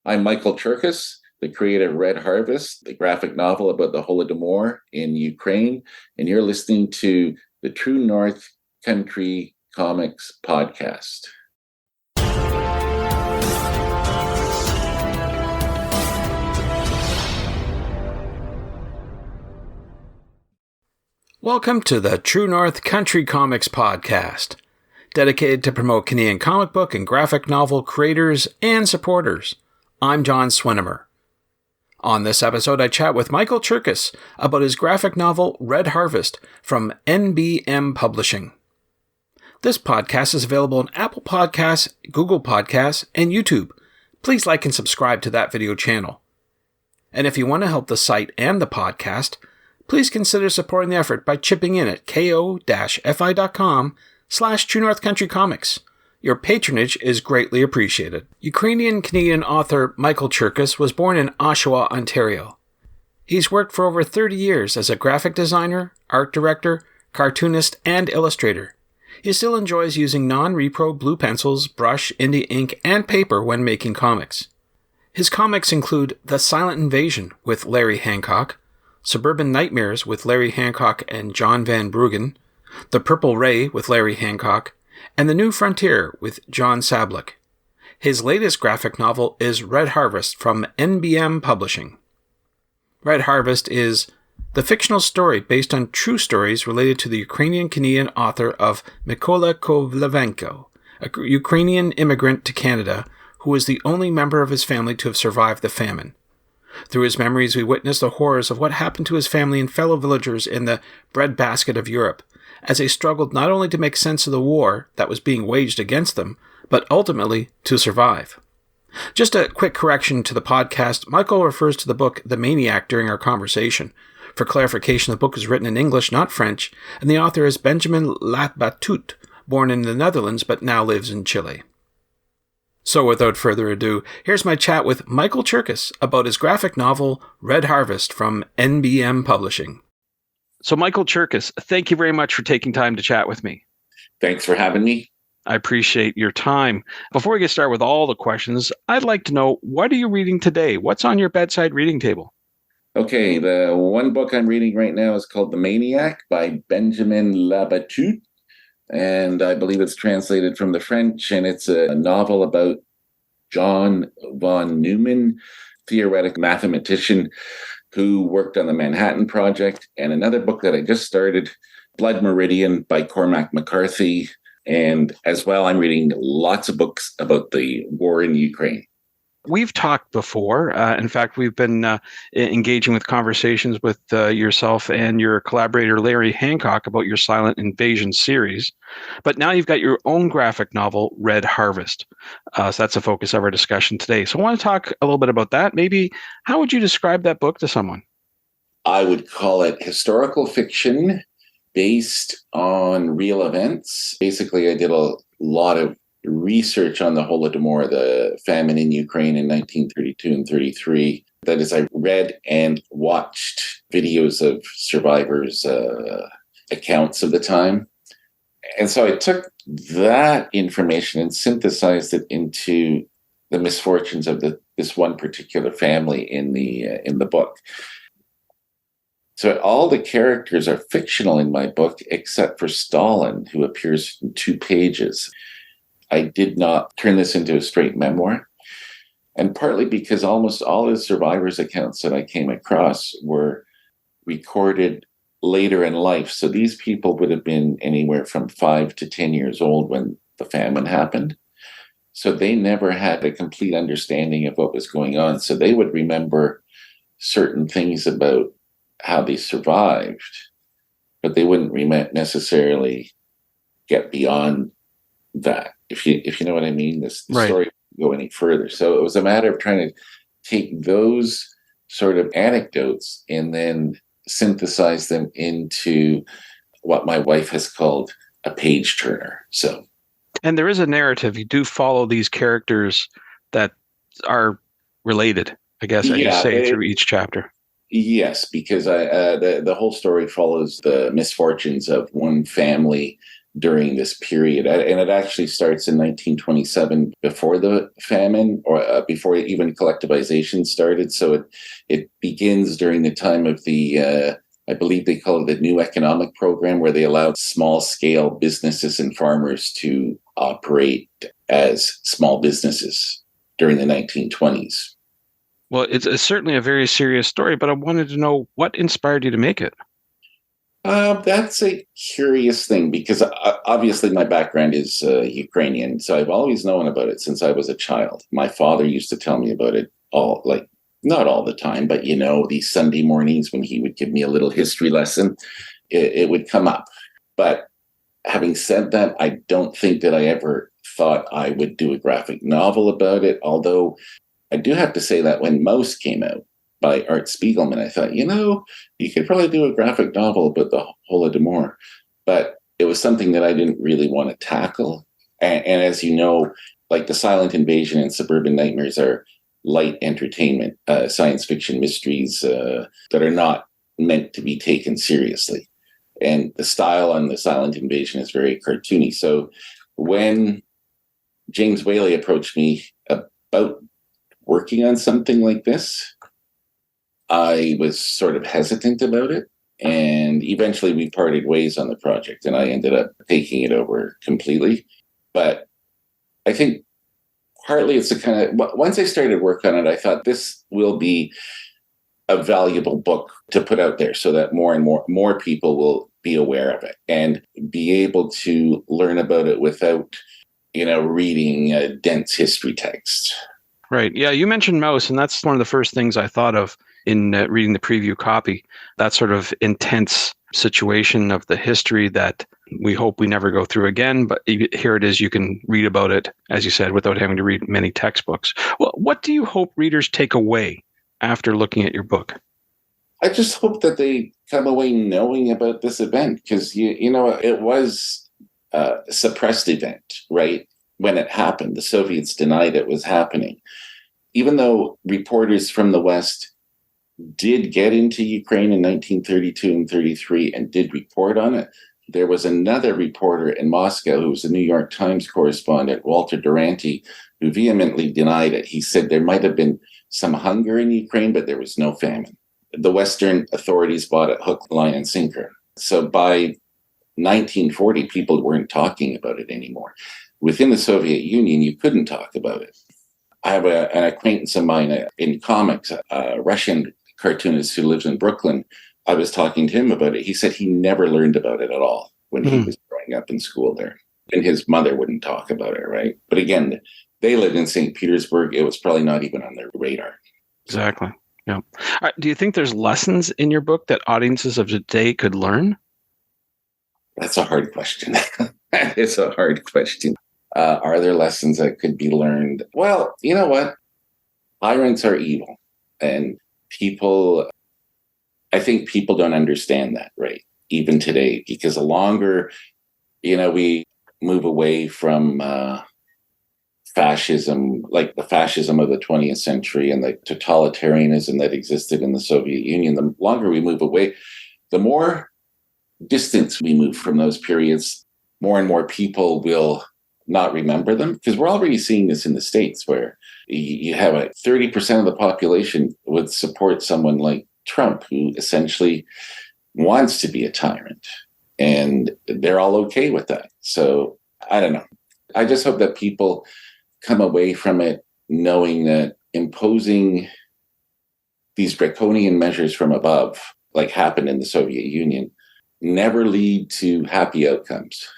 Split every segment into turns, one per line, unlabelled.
I'm Michael Cherkas, the creator of Red Harvest, the graphic novel about the Holodomor in Ukraine, and you're listening to the True North Country Comics podcast.
Welcome to the True North Country Comics podcast, dedicated to promote Canadian comic book and graphic novel creators and supporters. I'm John Swinimer. On this episode, I chat with Michael Cherkas about his graphic novel Red Harvest from NBM Publishing. This podcast is available on Apple Podcasts, Google Podcasts, and YouTube. Please like and subscribe to that video channel. And if you want to help the site and the podcast, please consider supporting the effort by chipping in at ko-fi.com/True North Country Comics. Your patronage is greatly appreciated. Ukrainian-Canadian author Michael Cherkas was born in Oshawa, Ontario. He's worked for over 30 years as a graphic designer, art director, cartoonist, and illustrator. He still enjoys using non-repro blue pencils, brush, India ink, and paper when making comics. His comics include The Silent Invasion with Larry Hancock, Suburban Nightmares with Larry Hancock and John Van Bruggen, The Purple Ray with Larry Hancock, and The New Frontier with John Sablik. His latest graphic novel is Red Harvest from NBM Publishing. Red Harvest is the fictional story based on true stories related to the Ukrainian-Canadian author of Mykola Kovalenko, a Ukrainian immigrant to Canada who was the only member of his family to have survived the famine. Through his memories, we witness the horrors of what happened to his family and fellow villagers in the breadbasket of Europe, as they struggled not only to make sense of the war that was being waged against them, but ultimately to survive. Just a quick correction to the podcast, Michael refers to the book The Maniac during our conversation. For clarification, the book is written in English, not French, and the author is Benjamin Latbatut, born in the Netherlands but now lives in Chile. So without further ado, here's my chat with Michael Cherkas about his graphic novel Red Harvest from NBM Publishing. So Michael Cherkas, thank you very much for taking time to chat with me.
Thanks for having me.
I appreciate your time. Before we get started with all the questions, I'd like to know, what are you reading today? What's on your bedside reading table?
Okay, the one book I'm reading right now is called The Maniac by Benjamin Latbatut, and I believe it's translated from the French, and it's a novel about John von Neumann, theoretic mathematician who worked on the Manhattan Project, and another book that I just started, Blood Meridian by Cormac McCarthy. And as well, I'm reading lots of books about the war in Ukraine.
We've talked before. In fact, we've been engaging with conversations with yourself and your collaborator, Larry Hancock, about your Silent Invasion series. But now you've got your own graphic novel, Red Harvest. So that's the focus of our discussion today. So I want to talk a little bit about that. Maybe how would you describe that book to someone?
I would call it historical fiction based on real events. Basically, I did a lot of research on the Holodomor, the famine in Ukraine in 1932 and 33. That is, I read and watched videos of survivors' accounts of the time. And so I took that information and synthesized it into the misfortunes of this one particular family in the book. So all the characters are fictional in my book, except for Stalin, who appears in 2 pages. I did not turn this into a straight memoir, and partly because almost all the survivors' accounts that I came across were recorded later in life. So these people would have been anywhere from 5 to 10 years old when the famine happened. So they never had a complete understanding of what was going on. So they would remember certain things about how they survived, but they wouldn't necessarily get beyond that. If you know what I mean, the
right.
Story wouldn't go any further. So it was a matter of trying to take those sort of anecdotes and then synthesize them into what my wife has called a page turner.
And there is a narrative. You do follow these characters that are related, I guess, as you say, through each chapter.
Yes, because the whole story follows the misfortunes of one family during this period. And it actually starts in 1927, before the famine, or before even collectivization started. So it begins during the time of the, I believe they call it the New Economic Program, where they allowed small-scale businesses and farmers to operate as small businesses during the 1920s.
Well, it's certainly a very serious story, but I wanted to know what inspired you to make it.
That's a curious thing, because obviously my background is Ukrainian, so I've always known about it since I was a child. My father used to tell me about it not all the time, but these Sunday mornings when he would give me a little history lesson, it would come up. But having said that, I don't think that I ever thought I would do a graphic novel about it, although I do have to say that when Mouse came out by Art Spiegelman, I thought, you could probably do a graphic novel about the Holodomor. But it was something that I didn't really want to tackle. And as you know, like The Silent Invasion and Suburban Nightmares are light entertainment, science fiction mysteries that are not meant to be taken seriously. And the style on The Silent Invasion is very cartoony. So when James Whaley approached me about working on something like this, I was sort of hesitant about it. And eventually we parted ways on the project, and I ended up taking it over completely. But I think partly it's once I started work on it, I thought this will be a valuable book to put out there so that more and more people will be aware of it and be able to learn about it without, reading a dense history text.
Right. Yeah, you mentioned Mouse, and that's one of the first things I thought of in reading the preview copy. That sort of intense situation of the history that we hope we never go through again. But here it is, you can read about it, as you said, without having to read many textbooks. Well, what do you hope readers take away after looking at your book?
I just hope that they come away knowing about this event, because, it was a suppressed event, right? When it happened, the Soviets denied it was happening. Even though reporters from the West did get into Ukraine in 1932 and 33 and did report on it, there was another reporter in Moscow who was a New York Times correspondent, Walter Duranty, who vehemently denied it. He said there might have been some hunger in Ukraine, but there was no famine. The Western authorities bought it hook, line, and sinker. So by 1940, people weren't talking about it anymore. Within the Soviet Union, you couldn't talk about it. I have an acquaintance of mine in comics, a Russian cartoonist who lives in Brooklyn. I was talking to him about it. He said he never learned about it at all when he was growing up in school there. And his mother wouldn't talk about it, right? But again, they lived in St. Petersburg. It was probably not even on their radar.
Exactly. Yeah. Do you think there's lessons in your book that audiences of today could learn?
That's a hard question. That is a hard question. Are there lessons that could be learned? Well, you know what? Tyrants are evil. And I think people don't understand that, right? Even today, because the longer, we move away from fascism, like the fascism of the 20th century and the totalitarianism that existed in the Soviet Union, the longer we move away, the more distance we move from those periods, more and more people will not remember them, because we're already seeing this in the States, where you have 30% of the population would support someone like Trump, who essentially wants to be a tyrant, and they're all okay with that. So I don't know. I just hope that people come away from it knowing that imposing these draconian measures from above, like happened in the Soviet Union, never lead to happy outcomes.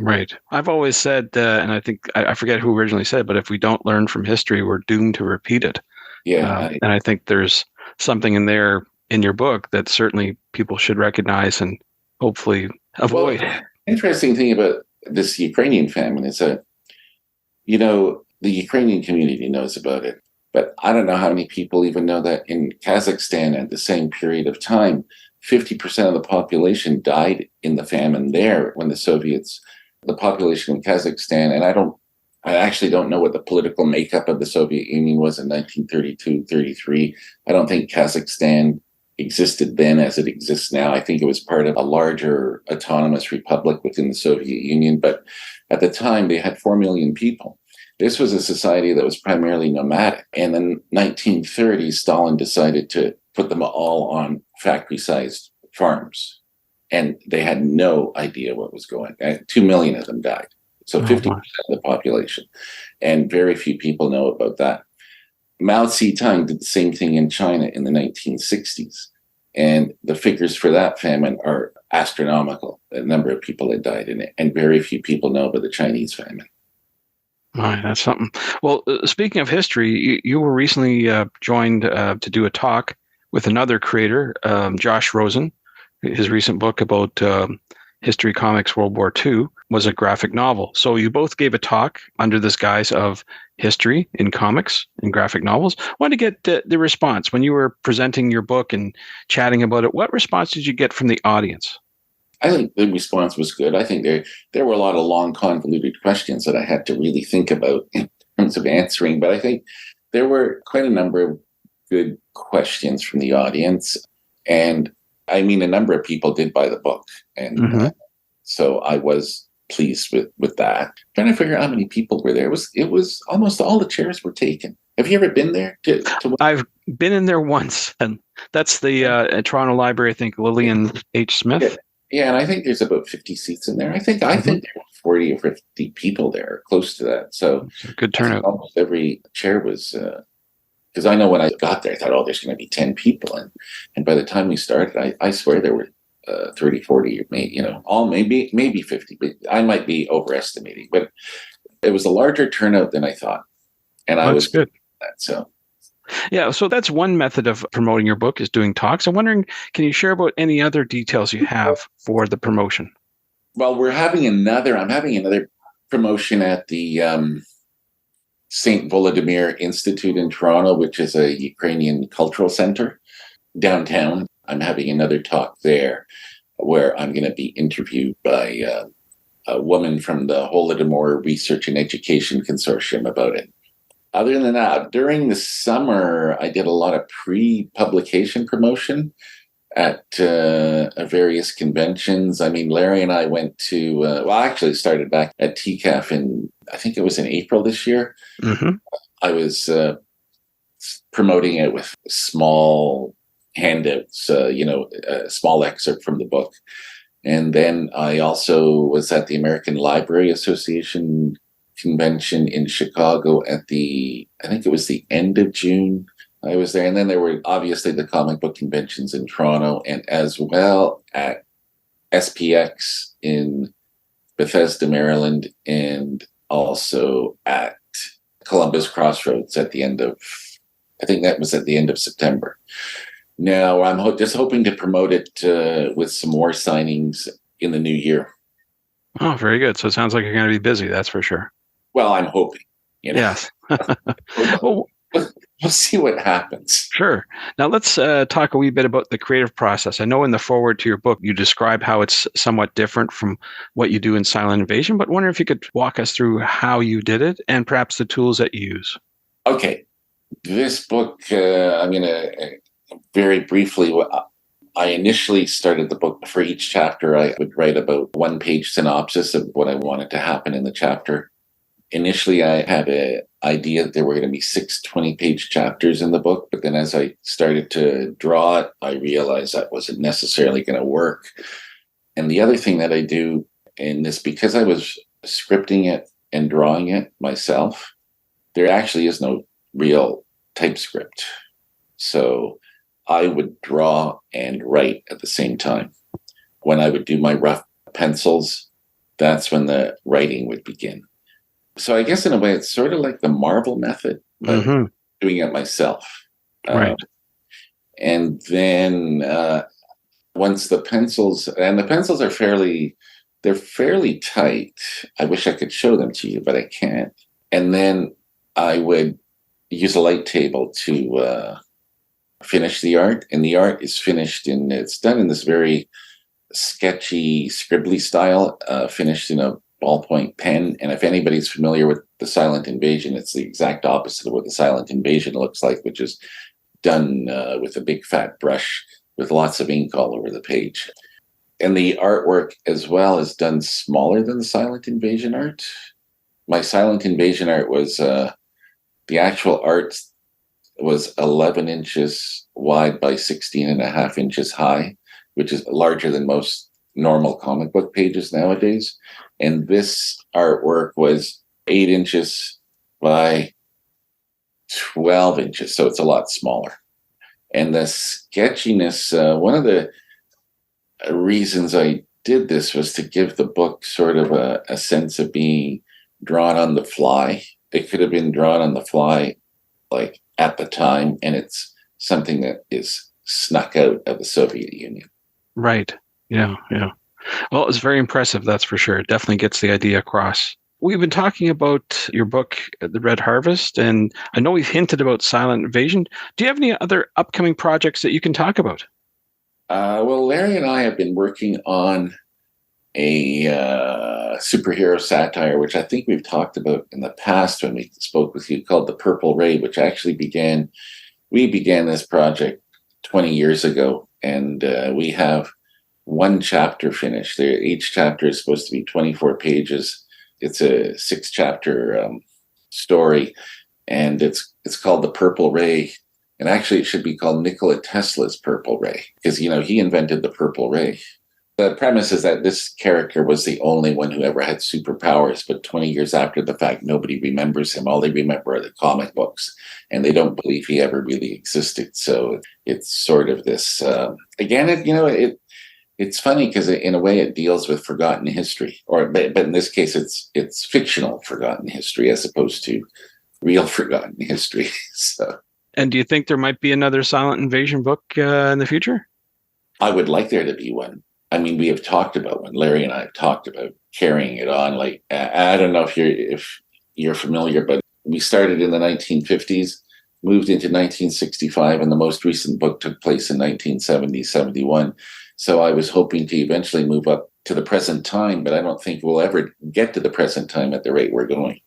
Right. I've always said, and I think, I forget who originally said, but if we don't learn from history, we're doomed to repeat it.
Yeah.
And I think there's something in there in your book that certainly people should recognize and hopefully avoid.
Well, interesting thing about this Ukrainian famine is that, the Ukrainian community knows about it, but I don't know how many people even know that in Kazakhstan at the same period of time, 50% of the population died in the famine there when the population in Kazakhstan, and I actually don't know what the political makeup of the Soviet Union was in 1932, 33. I don't think Kazakhstan existed then as it exists now. I think it was part of a larger autonomous republic within the Soviet Union, but at the time they had 4 million people. This was a society that was primarily nomadic. And in the 1930s, Stalin decided to put them all on factory-sized farms. And they had no idea what was going on. 2 million of them died. So 50% of the population. And very few people know about that. Mao Zedong did the same thing in China in the 1960s. And the figures for that famine are astronomical, the number of people that died in it. And very few people know about the Chinese famine.
All right, that's something. Well, speaking of history, you were recently joined to do a talk with another creator, Josh Rosen. His recent book about history comics World War II was a graphic novel. So you both gave a talk under this guise of history in comics and graphic novels. I wanted to get the response when you were presenting your book and chatting about it. What response did you get from the audience?
I think the response was good. I think there were a lot of long, convoluted questions that I had to really think about in terms of answering. But I think there were quite a number of good questions from the audience. And I mean, a number of people did buy the book. And so I was pleased with that. Trying to figure out how many people were there. It was almost all the chairs were taken. Have you ever been there?
I've been in there once. And that's the Toronto Library, I think, Lillian H. Smith.
Yeah, and I think there's about 50 seats in there. I think there were 40 or 50 people there, close to that. So
good turnout.
Almost every chair was, because I know when I got there, I thought, there's going to be 10 people. And by the time we started, I swear there were 30, 40, maybe 50. But I might be overestimating. But it was a larger turnout than I thought. And I was
good.
So.
Yeah, so that's one method of promoting your book is doing talks. I'm wondering, can you share about any other details you have for the promotion?
Well, I'm having another promotion at the St. Volodymyr Institute in Toronto, which is a Ukrainian cultural center downtown. I'm having another talk there where I'm going to be interviewed by a woman from the Holodomor Research and Education Consortium about it. Other than that, during the summer, I did a lot of pre-publication promotion at various conventions. I mean, Larry and I went to, actually started back at TCAF I think it was in April this year. I was promoting it with small handouts, a small excerpt from the book. And then I also was at the American Library Association convention in Chicago I think it was the end of June. I was there. And then there were obviously the comic book conventions in Toronto and as well at SPX in Bethesda, Maryland, and also at Columbus Crossroads I think that was at the end of September. Now I'm just hoping to promote it with some more signings in the new year.
Oh, very good. So it sounds like you're going to be busy. That's for sure.
Well, I'm hoping.
Yes.
We'll see what happens.
Sure. Now let's talk a wee bit about the creative process. I know in the foreword to your book, you describe how it's somewhat different from what you do in Silent Invasion, but wonder if you could walk us through how you did it and perhaps the tools that you use.
Okay. This book, I'm going to very briefly, I initially started the book. For each chapter, I would write about 1-page synopsis of what I wanted to happen in the chapter. Initially, I had an idea that there were going to be 6 20-page chapters in the book, but then as I started to draw it, I realized that wasn't necessarily going to work. And the other thing that I do in this, because I was scripting it and drawing it myself, there actually is no real typescript. So I would draw and write at the same time. When I would do my rough pencils, that's when the writing would begin. So I guess in a way, it's sort of like the Marvel method, but doing it myself.
Right.
And then once the pencils are fairly tight. I wish I could show them to you, but I can't. And then I would use a light table to finish the art. And the art is finished it's done in this very sketchy, scribbly style, finished in a ballpoint pen. And if anybody's familiar with the Silent Invasion, it's the exact opposite of what the Silent Invasion looks like, which is done with a big fat brush with lots of ink all over the page. And the artwork as well is done smaller than the Silent Invasion art. My Silent Invasion art was, the actual art was 11 inches wide by 16 and a half inches high, which is larger than most normal comic book pages nowadays. And this artwork was 8 inches by 12 inches, so it's a lot smaller. And the sketchiness, one of the reasons I did this was to give the book sort of a sense of being drawn on the fly. It could have been drawn on the fly like at the time, and it's something that is snuck out of the Soviet Union.
Right. Yeah. Well, it's very impressive, that's for sure. It definitely gets the idea across. We've been talking about your book, The Red Harvest, and I know we've hinted about Silent Invasion. Do you have any other upcoming projects that you can talk about?
Well, Larry and I have been working on a superhero satire, which I think we've talked about in the past when we spoke with you, called The Purple Ray, which actually we began this project 20 years ago, and we have one chapter finished. Each chapter is supposed to be 24 pages. It's a 6-chapter story, and it's called The Purple Ray. And actually, it should be called Nikola Tesla's Purple Ray, because, he invented the purple ray. The premise is that this character was the only one who ever had superpowers, but 20 years after the fact, nobody remembers him. All they remember are the comic books, and they don't believe he ever really existed. So it's sort of this, it's funny because in a way it deals with forgotten history, but in this case, it's fictional forgotten history as opposed to real forgotten history. So.
And do you think there might be another Silent Invasion book in the future?
I would like there to be one. I mean, we have talked about one. Larry and I have talked about carrying it on. Like, I don't know if you're familiar, but we started in the 1950s, moved into 1965, and the most recent book took place in 1970, 71. So I was hoping to eventually move up to the present time, but I don't think we'll ever get to the present time at the rate we're going.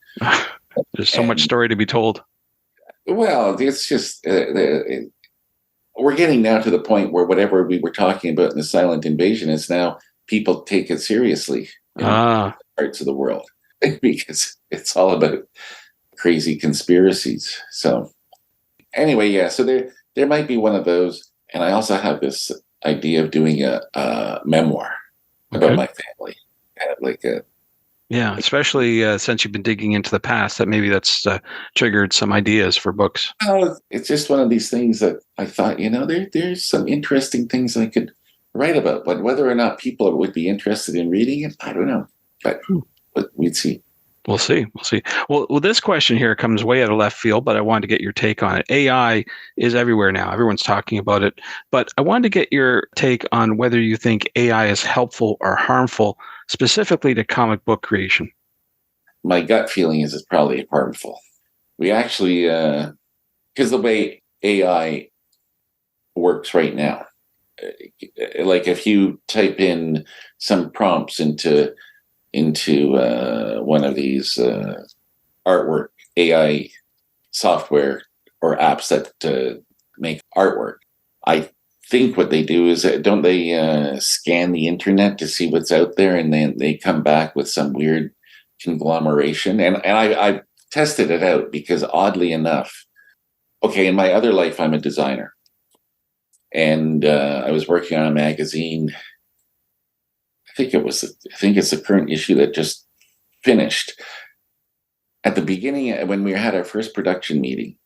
There's so much story to be told.
Well, it's just we're getting now to the point where whatever we were talking about in the Silent Invasion is now people take it seriously in parts of the world because it's all about crazy conspiracies. So anyway, yeah, so there might be one of those. And I also have this idea of doing a memoir about my family. Yeah,
especially since you've been digging into the past, that's triggered some ideas for books.
Well, it's just one of these things that I thought, there's some interesting things I could write about, but whether or not people would be interested in reading it, I don't know. But we'd see.
We'll see. Well, this question here comes way out of left field, but I wanted to get your take on it. AI is everywhere now. Everyone's talking about it. But I wanted to get your take on whether you think AI is helpful or harmful, specifically to comic book creation.
My gut feeling is it's probably harmful. We actually, because the way AI works right now, like if you type in some prompts into one of these artwork AI software or apps that make artwork, I think what they do is, don't they scan the internet to see what's out there, and then they come back with some weird conglomeration? And I've tested it out because, oddly enough, in my other life, I'm a designer. And I was working on a magazine. I think it's the current issue that just finished. At the beginning, when we had our first production meeting,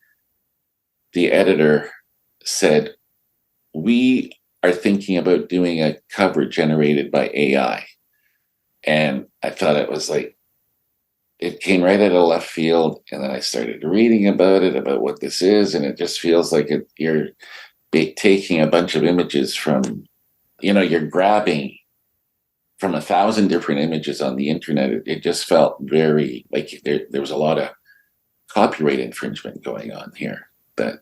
the editor said, "We are thinking about doing a cover generated by AI." And I thought it was like, it came right out of left field. And then I started reading about it, about what this is. And it just feels like you're taking a bunch of images from, you're grabbing from 1,000 different images on the internet. It just felt very like there was a lot of copyright infringement going on here that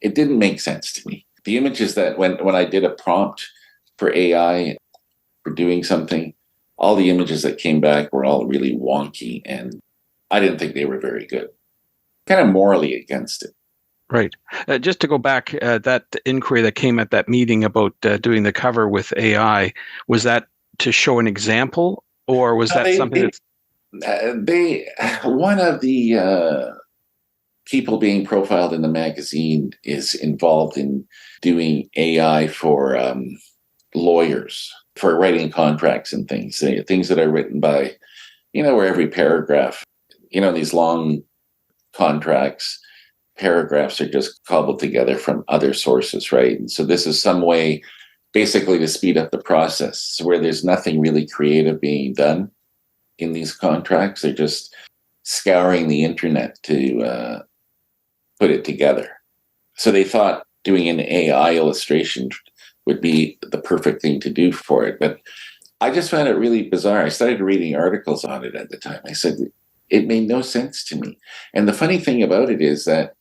it didn't make sense to me. The images that when I did a prompt for AI for doing something, all the images that came back were all really wonky, and I didn't think they were very good. Kind of morally against it.
Right. Just to go back, that inquiry that came at that meeting about doing the cover with AI, was that to show an example, or was that something that's...
One of the people being profiled in the magazine is involved in doing AI for lawyers, for writing contracts and things that are written by, where every paragraph, these long contracts, paragraphs are just cobbled together from other sources, right? And so this is some way basically to speed up the process where there's nothing really creative being done in these contracts. They're just scouring the internet to put it together. So they thought doing an AI illustration would be the perfect thing to do for it. But I just found it really bizarre. I started reading articles on it at the time. I said, it made no sense to me. And the funny thing about it is that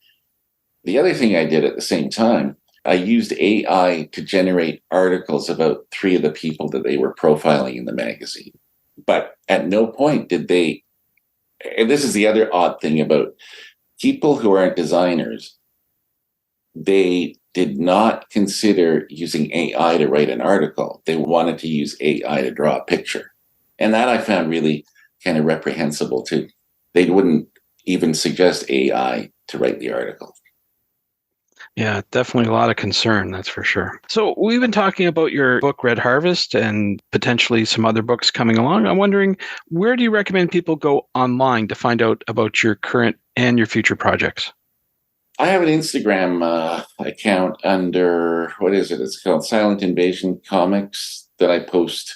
the other thing I did at the same time, I used AI to generate articles about 3 of the people that they were profiling in the magazine. But at no point did they, and this is the other odd thing about people who aren't designers, they did not consider using AI to write an article. They wanted to use AI to draw a picture. And that I found really kind of reprehensible too. They wouldn't even suggest AI to write the article.
Yeah, definitely a lot of concern, that's for sure. So we've been talking about your book, Red Harvest, and potentially some other books coming along. I'm wondering, where do you recommend people go online to find out about your current and your future projects?
I have an Instagram account under, what is it? It's called Silent Invasion Comics that I post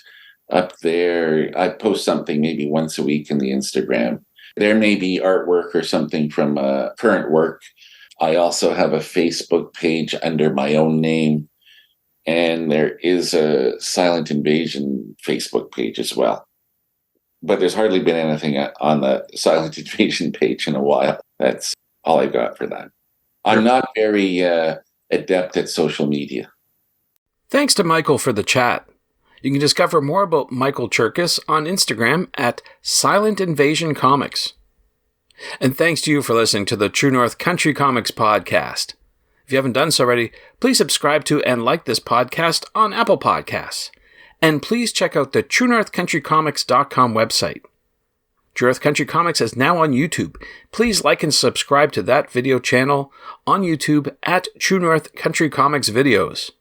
up there. I post something maybe once a week in the Instagram. There may be artwork or something from current work. I also have a Facebook page under my own name, and there is a Silent Invasion Facebook page as well. But there's hardly been anything on the Silent Invasion page in a while. That's all I got for that. I'm not very adept at social media.
Thanks to Michael for the chat. You can discover more about Michael Cherkas on Instagram at Silent Invasion Comics. And thanks to you for listening to the True North Country Comics podcast. If you haven't done so already, please subscribe to and like this podcast on Apple Podcasts. And please check out the TrueNorthCountryComics.com website. True North Country Comics is now on YouTube. Please like and subscribe to that video channel on YouTube at True North Country Comics Videos.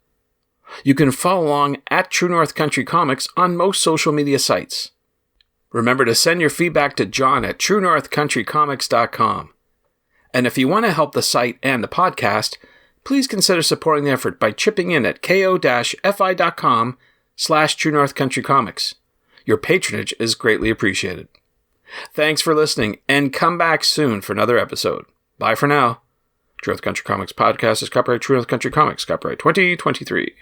You can follow along at True North Country Comics on most social media sites. Remember to send your feedback to John at TrueNorthCountryComics.com. And if you want to help the site and the podcast, please consider supporting the effort by chipping in at ko-fi.com/TrueNorthCountryComics. Your patronage is greatly appreciated. Thanks for listening, and come back soon for another episode. Bye for now. True North Country Comics Podcast is copyright True North Country Comics, copyright 2023.